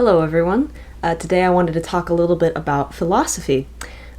Hello everyone. Today I wanted to talk a little bit about philosophy.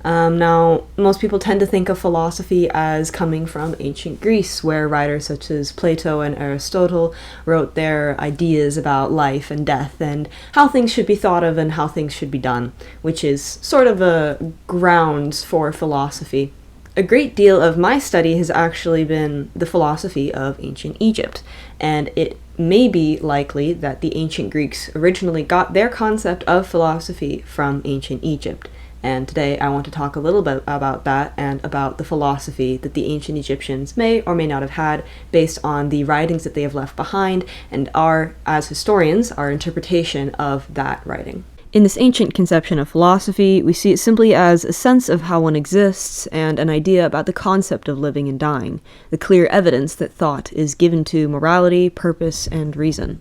Now, most people tend to think of philosophy as coming from ancient Greece, where writers such as Plato and Aristotle wrote their ideas about life and death and how things should be thought of and how things should be done, which is sort of a grounds for philosophy. A great deal of my study has actually been the philosophy of ancient Egypt, and it may be likely that the ancient Greeks originally got their concept of philosophy from ancient Egypt. And today I want to talk a little bit about that and about the philosophy that the ancient Egyptians may or may not have had based on the writings that they have left behind and our, as historians, our interpretation of that writing. In this ancient conception of philosophy, we see it simply as a sense of how one exists and an idea about the concept of living and dying, the clear evidence that thought is given to morality, purpose, and reason.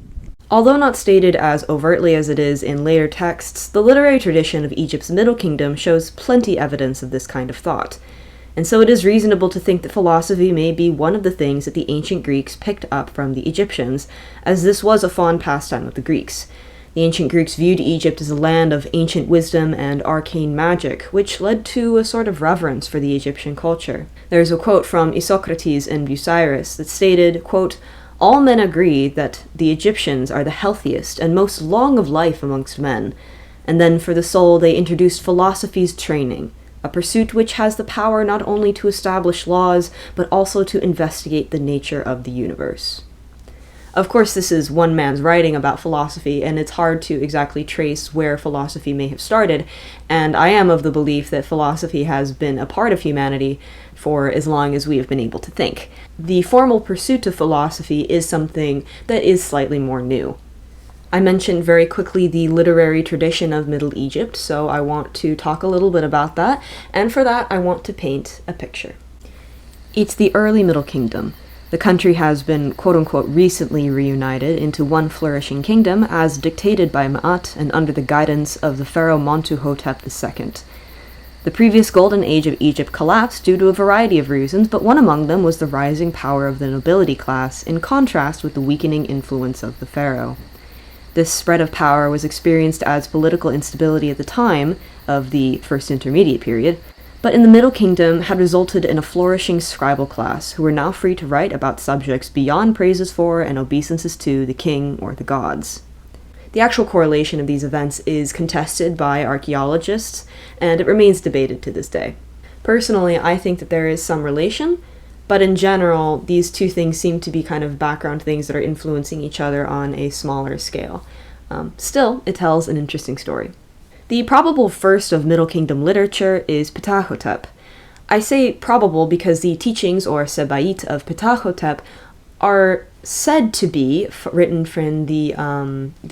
Although not stated as overtly as it is in later texts, the literary tradition of Egypt's Middle Kingdom shows plenty evidence of this kind of thought. And so it is reasonable to think that philosophy may be one of the things that the ancient Greeks picked up from the Egyptians, as this was a fond pastime of the Greeks. The ancient Greeks viewed Egypt as a land of ancient wisdom and arcane magic, which led to a sort of reverence for the Egyptian culture. There's a quote from Isocrates in Bucyrus that stated, quote, "All men agree that the Egyptians are the healthiest and most long of life amongst men, and then for the soul they introduced philosophy's training, a pursuit which has the power not only to establish laws, but also to investigate the nature of the universe." Of course, this is one man's writing about philosophy, and it's hard to exactly trace where philosophy may have started, and I am of the belief that philosophy has been a part of humanity for as long as we have been able to think. The formal pursuit of philosophy is something that is slightly more new. I mentioned very quickly the literary tradition of Middle Egypt, so I want to talk a little bit about that, and for that I want to paint a picture. It's the early Middle Kingdom. The country has been quote-unquote recently reunited into one flourishing kingdom as dictated by Ma'at and under the guidance of the pharaoh Ptahhotep II. The previous golden age of Egypt collapsed due to a variety of reasons, but one among them was the rising power of the nobility class in contrast with the weakening influence of the pharaoh. This spread of power was experienced as political instability at the time of the First Intermediate Period, but in the Middle Kingdom had resulted in a flourishing scribal class who were now free to write about subjects beyond praises for and obeisances to the king or the gods. The actual correlation of these events is contested by archaeologists, and it remains debated to this day. Personally, I think that there is some relation, but in general, these two things seem to be kind of background things that are influencing each other on a smaller scale. Still, it tells an interesting story. The probable first of Middle Kingdom literature is Ptahhotep. I say probable because the teachings or Seba'it of Ptahhotep are said to be written from the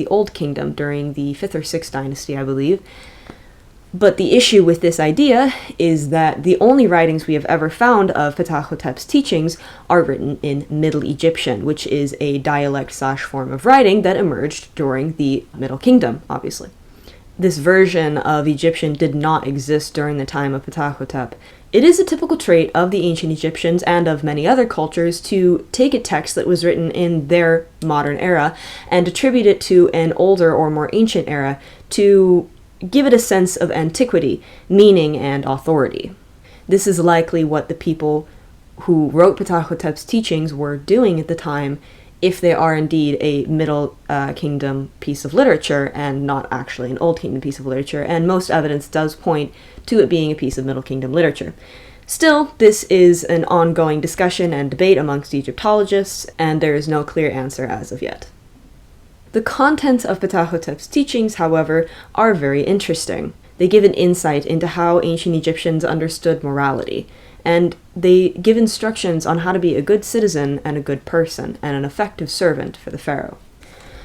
Old Kingdom during the 5th or 6th dynasty, I believe. But the issue with this idea is that the only writings we have ever found of Ptahhotep's teachings are written in Middle Egyptian, which is a dialect/form of writing that emerged during the Middle Kingdom, obviously. This version of Egyptian did not exist during the time of Ptahhotep. It is a typical trait of the ancient Egyptians and of many other cultures to take a text that was written in their modern era and attribute it to an older or more ancient era to give it a sense of antiquity, meaning, and authority. This is likely what the people who wrote Ptahhotep's teachings were doing at the time, if they are indeed a Middle Kingdom piece of literature and not actually an Old Kingdom piece of literature, and most evidence does point to it being a piece of Middle Kingdom literature. Still, this is an ongoing discussion and debate amongst Egyptologists, and there is no clear answer as of yet. The contents of Ptahhotep's teachings, however, are very interesting. They give an insight into how ancient Egyptians understood morality, and they give instructions on how to be a good citizen and a good person, and an effective servant for the pharaoh.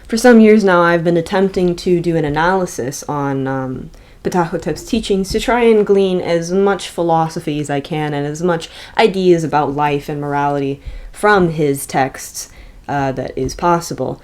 For some years now, I've been attempting to do an analysis on Ptahhotep's teachings to try and glean as much philosophy as I can and as much ideas about life and morality from his texts that is possible.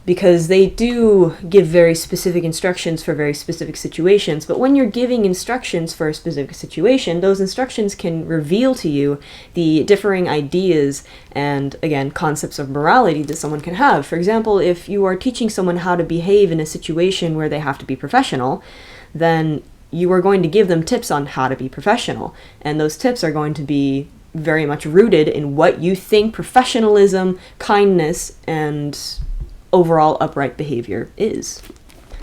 because they do give very specific instructions for very specific situations. But when you're giving instructions for a specific situation, those instructions can reveal to you the differing ideas and, again, concepts of morality that someone can have. For example, if you are teaching someone how to behave in a situation where they have to be professional, then you are going to give them tips on how to be professional. And those tips are going to be very much rooted in what you think professionalism, kindness, and overall upright behavior is.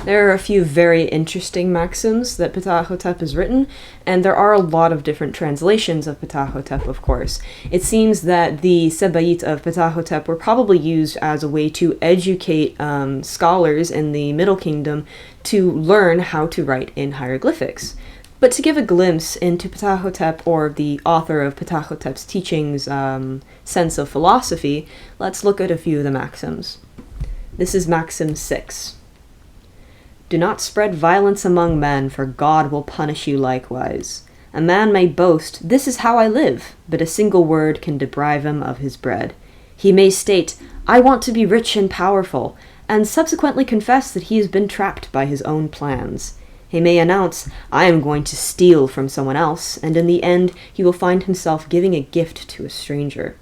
There are a few very interesting maxims that Ptahhotep has written, and there are a lot of different translations of Ptahhotep, of course. It seems that the Sebayit of Ptahhotep were probably used as a way to educate scholars in the Middle Kingdom to learn how to write in hieroglyphics. But to give a glimpse into Ptahhotep, or the author of Ptahhotep's teachings' sense of philosophy, let's look at a few of the maxims. This is Maxim 6. Do not spread violence among men, for God will punish you likewise. A man may boast, "This is how I live," but a single word can deprive him of his bread. He may state, "I want to be rich and powerful," and subsequently confess that he has been trapped by his own plans. He may announce, "I am going to steal from someone else," and in the end he will find himself giving a gift to a stranger.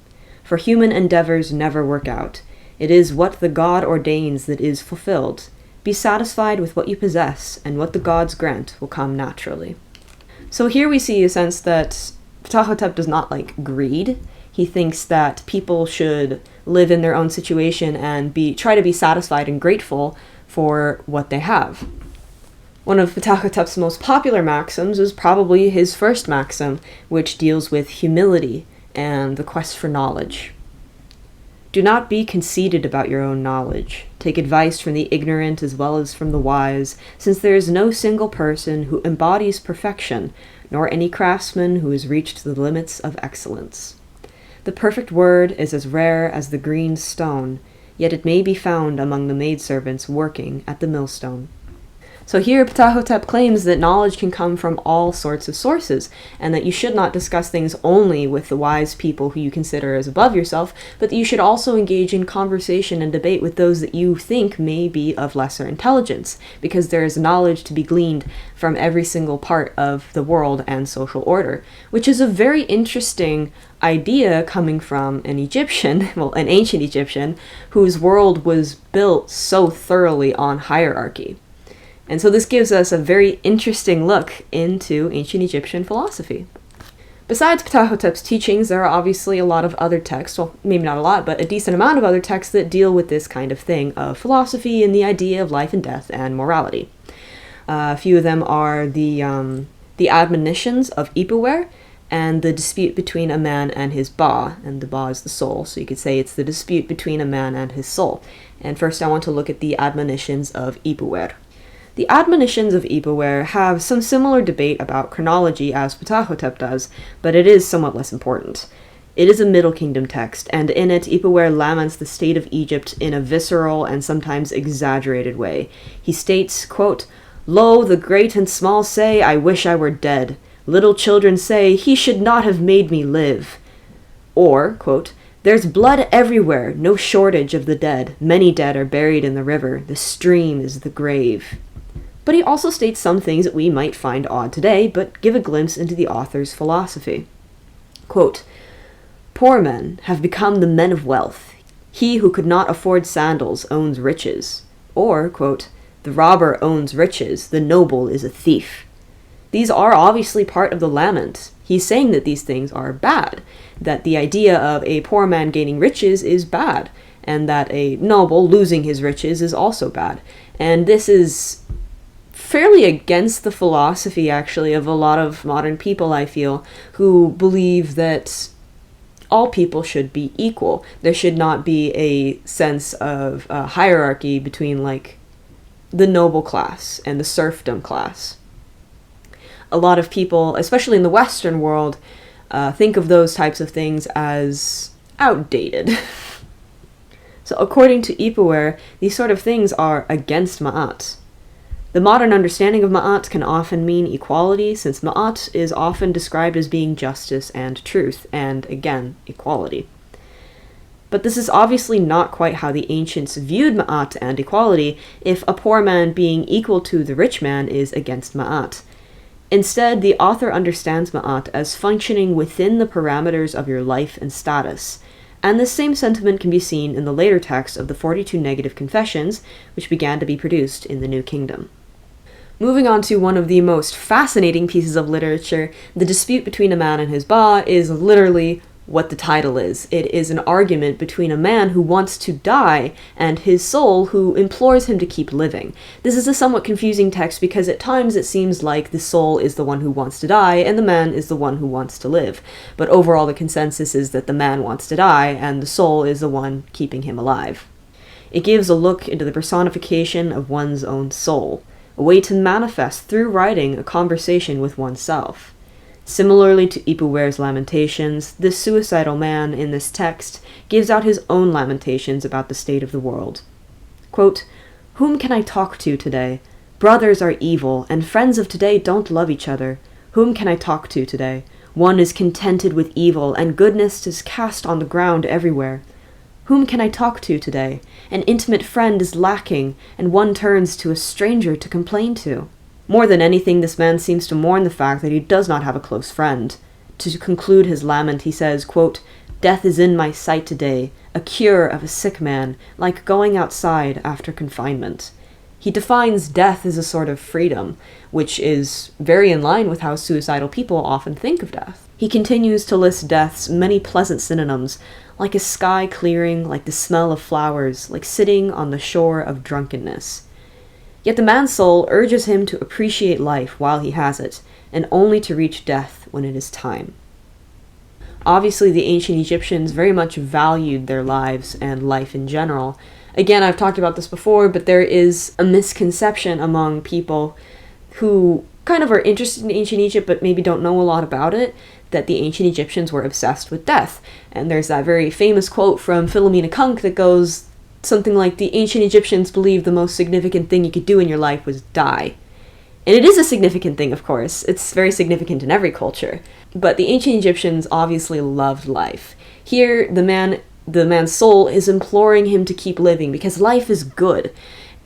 For human endeavors never work out. It is what the God ordains that is fulfilled. Be satisfied with what you possess, and what the gods grant will come naturally. So here we see a sense that Ptahhotep does not like greed. He thinks that people should live in their own situation and try to be satisfied and grateful for what they have. One of Ptahhotep's most popular maxims is probably his first maxim, which deals with humility and the quest for knowledge. Do not be conceited about your own knowledge. Take advice from the ignorant as well as from the wise, since there is no single person who embodies perfection, nor any craftsman who has reached the limits of excellence. The perfect word is as rare as the green stone, yet it may be found among the maidservants working at the millstone. So here Ptahhotep claims that knowledge can come from all sorts of sources, and that you should not discuss things only with the wise people who you consider as above yourself, but that you should also engage in conversation and debate with those that you think may be of lesser intelligence, because there is knowledge to be gleaned from every single part of the world and social order, which is a very interesting idea coming from an Egyptian, well, an ancient Egyptian, whose world was built so thoroughly on hierarchy. And so this gives us a very interesting look into ancient Egyptian philosophy. Besides Ptahhotep's teachings, there are obviously a lot of other texts, well, maybe not a lot, but a decent amount of other texts that deal with this kind of thing of philosophy and the idea of life and death and morality. A few of them are the admonitions of Eyre and the dispute between a man and his ba, and the ba is the soul, so you could say it's the dispute between a man and his soul. And first I want to look at the admonitions of Eyre. The admonitions of Eyre have some similar debate about chronology as Ptahhotep does, but it is somewhat less important. It is a Middle Kingdom text, and in it Eyre laments the state of Egypt in a visceral and sometimes exaggerated way. He states, quote, "Lo, the great and small say, I wish I were dead. Little children say, he should not have made me live." Or, quote, "There's blood everywhere, no shortage of the dead. Many dead are buried in the river. The stream is the grave." But he also states some things that we might find odd today, but give a glimpse into the author's philosophy. Quote, "Poor men have become the men of wealth. He who could not afford sandals owns riches." Or, quote, "The robber owns riches, the noble is a thief." These are obviously part of the lament. He's saying that these things are bad, that the idea of a poor man gaining riches is bad, and that a noble losing his riches is also bad. And this is fairly against the philosophy, actually, of a lot of modern people, I feel, who believe that all people should be equal. There should not be a sense of hierarchy between, like, the noble class and the serfdom class. A lot of people, especially in the Western world, think of those types of things as outdated. So according to Eyre, these sort of things are against Ma'at. The modern understanding of Ma'at can often mean equality, since Ma'at is often described as being justice and truth, and again, equality. But this is obviously not quite how the ancients viewed ma'at and equality, if a poor man being equal to the rich man is against ma'at. Instead, the author understands ma'at as functioning within the parameters of your life and status. And this same sentiment can be seen in the later text of the 42 Negative Confessions, which began to be produced in the New Kingdom. Moving on to one of the most fascinating pieces of literature, the dispute between a man and his ba is literally what the title is. It is an argument between a man who wants to die and his soul who implores him to keep living. This is a somewhat confusing text because at times it seems like the soul is the one who wants to die and the man is the one who wants to live. But overall the consensus is that the man wants to die and the soul is the one keeping him alive. It gives a look into the personification of one's own soul, a way to manifest through writing a conversation with oneself. Similarly to Ipuwer's Lamentations, this suicidal man in this text gives out his own lamentations about the state of the world. Quote, "Whom can I talk to today? Brothers are evil, and friends of today don't love each other. Whom can I talk to today? One is contented with evil, and goodness is cast on the ground everywhere. Whom can I talk to today? An intimate friend is lacking, and one turns to a stranger to complain to." More than anything, this man seems to mourn the fact that he does not have a close friend. To conclude his lament, he says, quote, "Death is in my sight today, a cure of a sick man, like going outside after confinement." He defines death as a sort of freedom, which is very in line with how suicidal people often think of death. He continues to list death's many pleasant synonyms, like a sky clearing, like the smell of flowers, like sitting on the shore of drunkenness. Yet the man's soul urges him to appreciate life while he has it, and only to reach death when it is time. Obviously, the ancient Egyptians very much valued their lives and life in general. Again, I've talked about this before, but there is a misconception among people who kind of are interested in ancient Egypt but maybe don't know a lot about it, that the ancient Egyptians were obsessed with death. And there's that very famous quote from Philomena Kunk that goes something like, "The ancient Egyptians believed the most significant thing you could do in your life was die." And it is a significant thing, of course. It's very significant in every culture. But the ancient Egyptians obviously loved life. Here, the man's soul is imploring him to keep living because life is good.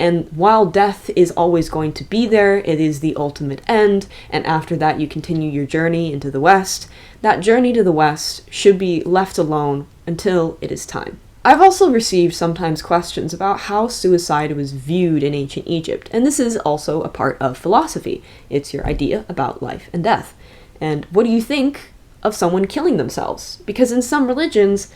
And while death is always going to be there, it is the ultimate end, and after that you continue your journey into the West. That journey to the West should be left alone until it is time. I've also received sometimes questions about how suicide was viewed in ancient Egypt, and this is also a part of philosophy. It's your idea about life and death. And what do you think of someone killing themselves? Because in some religions,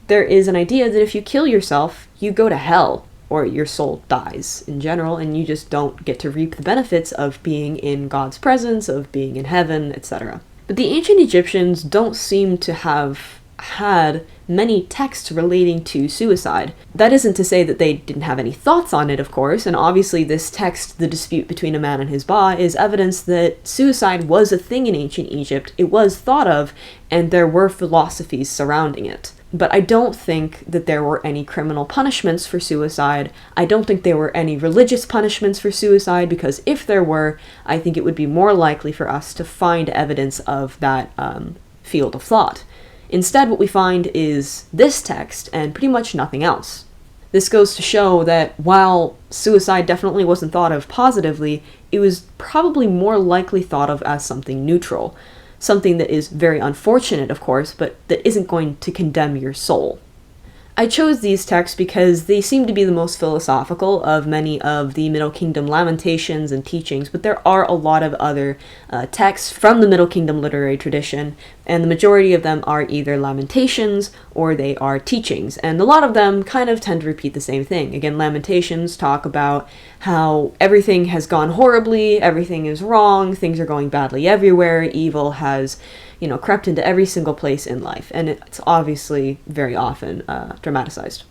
there is an idea that if you kill yourself, you go to hell, or your soul dies in general, and you just don't get to reap the benefits of being in God's presence, of being in heaven, etc. But the ancient Egyptians don't seem to have had many texts relating to suicide. That isn't to say that they didn't have any thoughts on it, of course, and obviously this text, The Dispute Between a Man and His Ba, is evidence that suicide was a thing in ancient Egypt. It was thought of, and there were philosophies surrounding it. But I don't think that there were any criminal punishments for suicide. I don't think there were any religious punishments for suicide, because if there were, I think it would be more likely for us to find evidence of that field of thought. Instead, what we find is this text and pretty much nothing else. This goes to show that while suicide definitely wasn't thought of positively, it was probably more likely thought of as something neutral. Something that is very unfortunate, of course, but that isn't going to condemn your soul. I chose these texts because they seem to be the most philosophical of many of the Middle Kingdom lamentations and teachings, but there are a lot of other texts from the Middle Kingdom literary tradition, and the majority of them are either lamentations or they are teachings, and a lot of them kind of tend to repeat the same thing. Again, lamentations talk about how everything has gone horribly, everything is wrong, things are going badly everywhere, evil has crept into every single place in life, and it's obviously very often dramatized.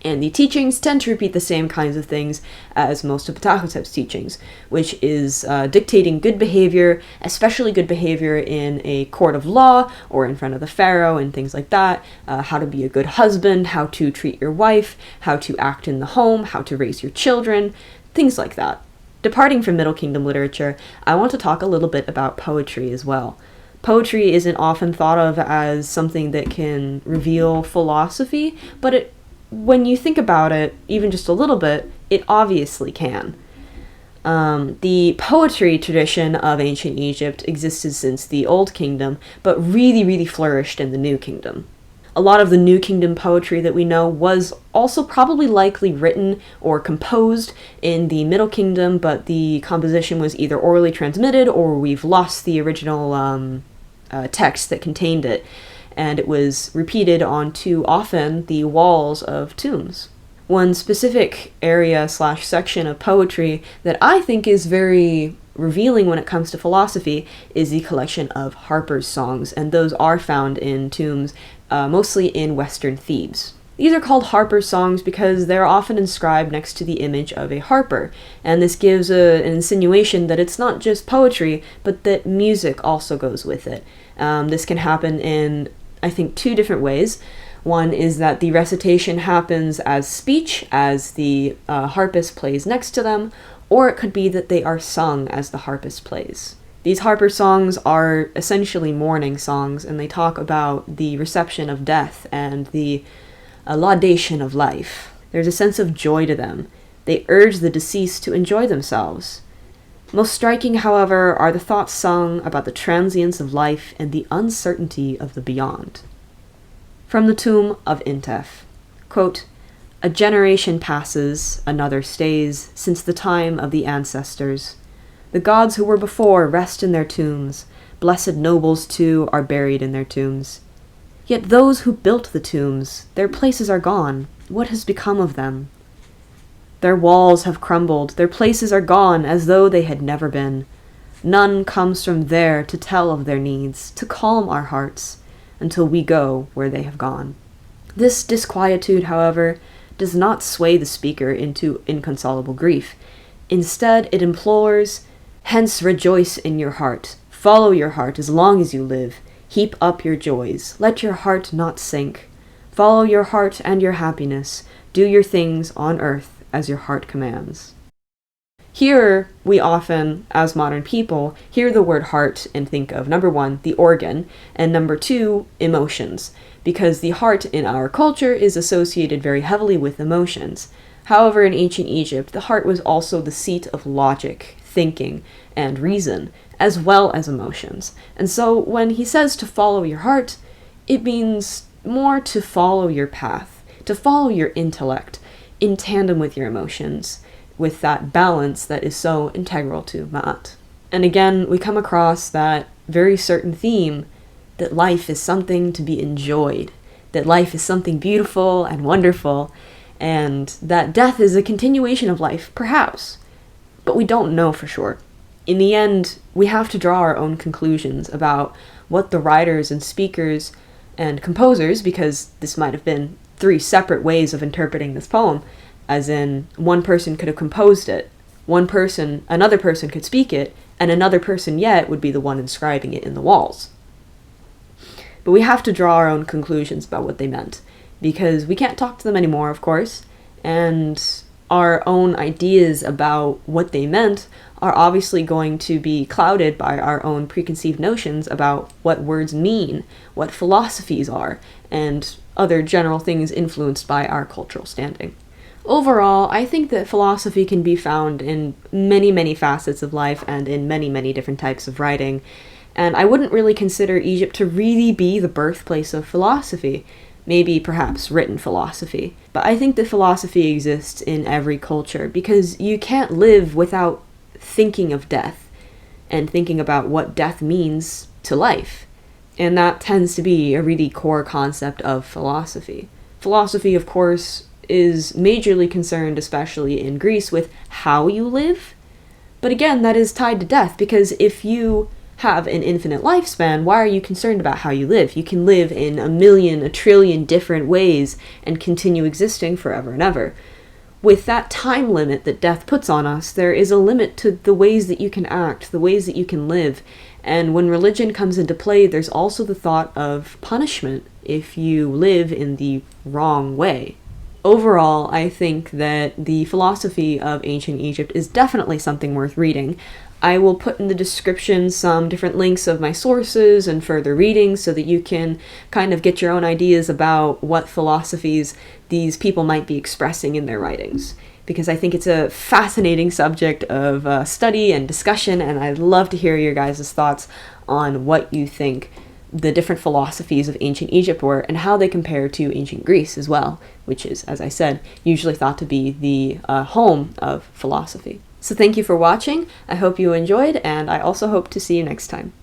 And the teachings tend to repeat the same kinds of things as most of Ptahhotep's teachings, which is dictating good behavior, especially good behavior in a court of law or in front of the pharaoh and things like that, how to be a good husband, how to treat your wife, how to act in the home, how to raise your children, things like that. Departing from Middle Kingdom literature, I want to talk a little bit about poetry as well. Poetry isn't often thought of as something that can reveal philosophy, but when you think about it, even just a little bit, it obviously can. The poetry tradition of ancient Egypt existed since the Old Kingdom, but really, really flourished in the New Kingdom. A lot of the New Kingdom poetry that we know was also probably likely written or composed in the Middle Kingdom, but the composition was either orally transmitted or we've lost the original text that contained it, and it was repeated on too often the walls of tombs. One specific area/section of poetry that I think is very revealing when it comes to philosophy is the collection of Harper's songs, and those are found in tombs, mostly in Western Thebes. These are called Harper's songs because they're often inscribed next to the image of a harper, and this gives an insinuation that it's not just poetry, but that music also goes with it. This can happen in, I think, two different ways. One is that the recitation happens as speech, as the harpist plays next to them, or it could be that they are sung as the harpist plays. These Harper songs are essentially mourning songs, and they talk about the reception of death and the laudation of life. There's a sense of joy to them. They urge the deceased to enjoy themselves. Most striking, however, are the thoughts sung about the transience of life and the uncertainty of the beyond. From the tomb of Intef, quote, "A generation passes, another stays, since the time of the ancestors. The gods who were before rest in their tombs. Blessed nobles, too, are buried in their tombs. Yet those who built the tombs, their places are gone. What has become of them? Their walls have crumbled, their places are gone as though they had never been. None comes from there to tell of their needs, to calm our hearts, until we go where they have gone." This disquietude, however, does not sway the speaker into inconsolable grief. Instead, it implores, "Hence rejoice in your heart. Follow your heart as long as you live. Heap up your joys. Let your heart not sink. Follow your heart and your happiness. Do your things on earth as your heart commands." Here, we often, as modern people, hear the word heart and think of, number one, the organ, and number two, emotions, because the heart in our culture is associated very heavily with emotions. However, in ancient Egypt, the heart was also the seat of logic, thinking, and reason, as well as emotions. And so when he says to follow your heart, it means more to follow your path, to follow your intellect, in tandem with your emotions, with that balance that is so integral to Ma'at. And again, we come across that very certain theme that life is something to be enjoyed, that life is something beautiful and wonderful, and that death is a continuation of life, perhaps. But we don't know for sure. In the end, we have to draw our own conclusions about what the writers and speakers and composers, because this might have been three separate ways of interpreting this poem, as in one person could have composed it, another person could speak it, and another person yet would be the one inscribing it in the walls. But we have to draw our own conclusions about what they meant, because we can't talk to them anymore, of course, and our own ideas about what they meant are obviously going to be clouded by our own preconceived notions about what words mean, what philosophies are, and other general things influenced by our cultural standing. Overall, I think that philosophy can be found in many, many facets of life and in many, many different types of writing, and I wouldn't really consider Egypt to really be the birthplace of philosophy. Maybe perhaps written philosophy. But I think that philosophy exists in every culture because you can't live without thinking of death and thinking about what death means to life. And that tends to be a really core concept of philosophy. Philosophy, of course, is majorly concerned, especially in Greece, with how you live. But again, that is tied to death, because if you have an infinite lifespan, why are you concerned about how you live? You can live in a trillion different ways and continue existing forever and ever. With that time limit that death puts on us, there is a limit to the ways that you can act, the ways that you can live. And when religion comes into play, there's also the thought of punishment if you live in the wrong way. overall, I think that the philosophy of ancient Egypt is definitely something worth reading. I will put in the description some different links of my sources and further readings so that you can kind of get your own ideas about what philosophies these people might be expressing in their writings. Because I think it's a fascinating subject of study and discussion, and I'd love to hear your guys' thoughts on what you think the different philosophies of ancient Egypt were and how they compare to ancient Greece as well, which is, as I said, usually thought to be the home of philosophy. So thank you for watching. I hope you enjoyed, and I also hope to see you next time.